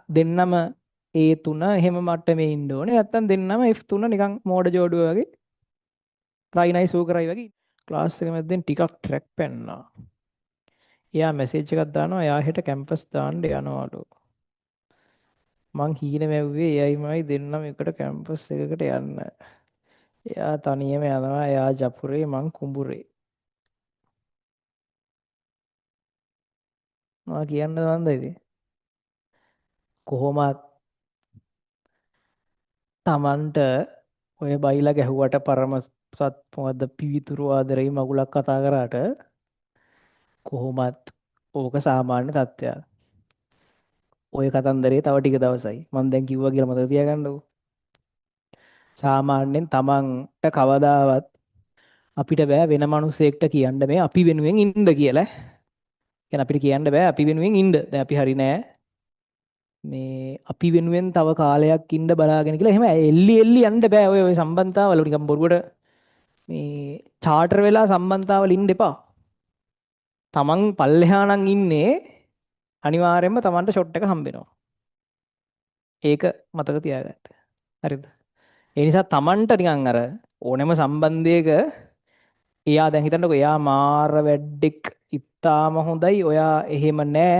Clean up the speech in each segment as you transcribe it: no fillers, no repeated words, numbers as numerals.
දෙන්නම A3 එහෙම මට්ටමේ ඉන්න ඕනේ. නැත්තම් දෙන්නම F3 නිකන් මෝඩ ජෝඩුව වගේ රයිනයි සූකරයි වගේ ක්ලාස් එක මැද්දෙන් ටිකක් ට්‍රැක් පැන්නා. එයා මැසේජ් එකක් දානවා එයා හෙට කැම්පස් දාන්න යනවලු. මං හීන මැව්වේ එයයිමයි දෙන්නම එකට කැම්පස් එකකට යන්න. එයා තනියම යනවා එයා ජපුරේ මං කුඹුරේ. මම කියන්න මන්ද ඉතින්. කොහොමත් Tamanට ඔය බයිලා ගැහුවට පරම සත් මොකද්ද පිවිතුරු ආදරේ මගුලක් කතා කරාට කොහොමත් ඕක සාමාන්‍ය තත්ත්වයක්. ඔය කතන්දරේ තව ටික දවසයි. මම දැන් කිව්වා කියලා මතක තියාගන්නකෝ. සාමාන්‍යයෙන් Tamanට කවදාවත් අපිට බෑ වෙන මිනිසෙක්ට කියන්න මේ අපි වෙනුවෙන් ඉන්න කියලා. කියන්නේ අපිට කියන්න බෑ අපි වෙනුවෙන් ඉන්න. දැන් අපි හරි නෑ. මේ අපි වෙනුවෙන් තව කාලයක් ඉන්න බලාගෙන කියලා එහෙම එල්ලි එල්ලි යන්න බෑ ඔය සම්බන්ධතාවල නිකන් බොරුවට මේ චාටර් වෙලා සම්බන්ධතාවල ඉන්න එපා. Taman පල්ලෙහා නම් ඉන්නේ අනිවාර්යයෙන්ම Tamanට ෂොට් එක හම්බෙනවා. ඒක මතක තියාගන්න. හරිද? ඒ නිසා Tamanට නිකන් අර ඕනෑම සම්බන්ධයක එයා දැන් හිතන්නකෝ එයා මාර වැඩෙක් ඉතාම හොඳයි ඔයා එහෙම නෑ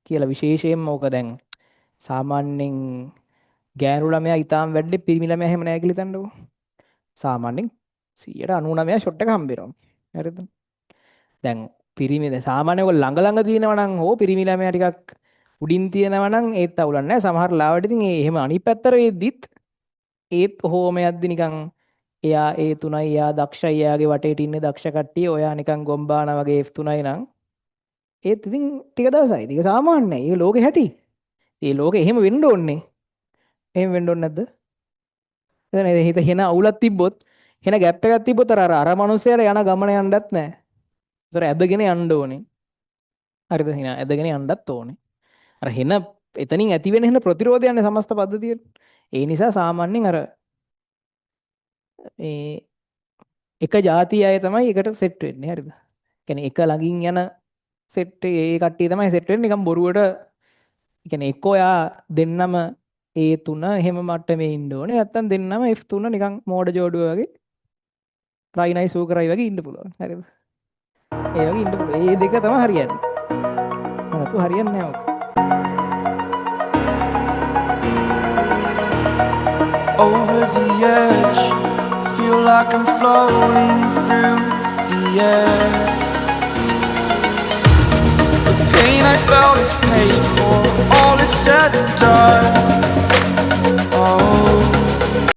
කියලා විශේෂයෙන්ම ඕක දැන් සාමාන්‍යයෙන් ගෑනු ළමයා ඉතාම වැඩි පිරිමි ළමයා එහෙම නෑ කියලා හිතන්නකෝ. සාමාන්‍යයෙන් 99% ෂොට් එක හම්බෙනවා. හරිද? දැන් පිරිමි දැන් සාමාන්‍යයෙන් ඔය ළඟ ළඟ තියෙනවා නම් හෝ පිරිමි ළමයා ටිකක් උඩින් තියෙනවා නම් ඒත් අවුලක් නෑ. සමහර ලාවට ඉතින් ඒ එහෙම අනිත් පැත්තට වෙද්දිත් ඒත් ඔහොම යද්දි නිකන් එයා A3යි එයා දක්ෂයි එයාගේ වටේට ඉන්නේ දක්ෂ කට්ටිය ඔයා නිකන් ගොම්බානා වගේ F3යි නම් ඒත් ඉතින් ටික දවසයි. ඒක සාමාන්‍යයි. ඒක ලෝකේ හැටි. ඒ ලෝකේ එහෙම වෙන්න ඕනේ. එහෙම වෙන්න ඕනේ නැද්ද? එතන හිත හෙන අවුලක් තිබ්බොත් හෙන ગેප් එකක් තිබ්බොත් අර මනුස්සයාට යන ගමන යන්නත් නැහැ. ඒතර ඇදගෙන යන්න ඕනේ. හරිද? හෙන ඇදගෙන යන්නත් ඕනේ. අර හෙන එතනින් ඇති වෙන හෙන ප්‍රතිරෝධයන්නේ සමස්ත පද්ධතිය. ඒ නිසා සාමාන්‍යයෙන් අර ඒ එක ಜಾති අය තමයි එකට සෙට් වෙන්නේ. හරිද? කියන්නේ එක ළඟින් යන සෙට් ඒ කට්ටිය තමයි සෙට් වෙන්නේ නිකන් බොරුවට. කියන්නේ එක්ක ඔයා දෙන්නම A3 එහෙම මට්ටමේ ඉන්න ඕනේ. නැත්තම් දෙන්නම F3 නිකන් මෝඩ ජෝඩුව වගේ රයිනයි සූකරයි වගේ ඉන්න පුළුවන්. හරිද? ඒ වගේ ඉන්න පුළුවන්. මේ දෙක තමයි හරියන්නේ. නැතු හරියන්නේ නැහැ ඔක. Over the edge, feel like I'm floating through the air. The pain I felt is paid for, all is said and done. Oh.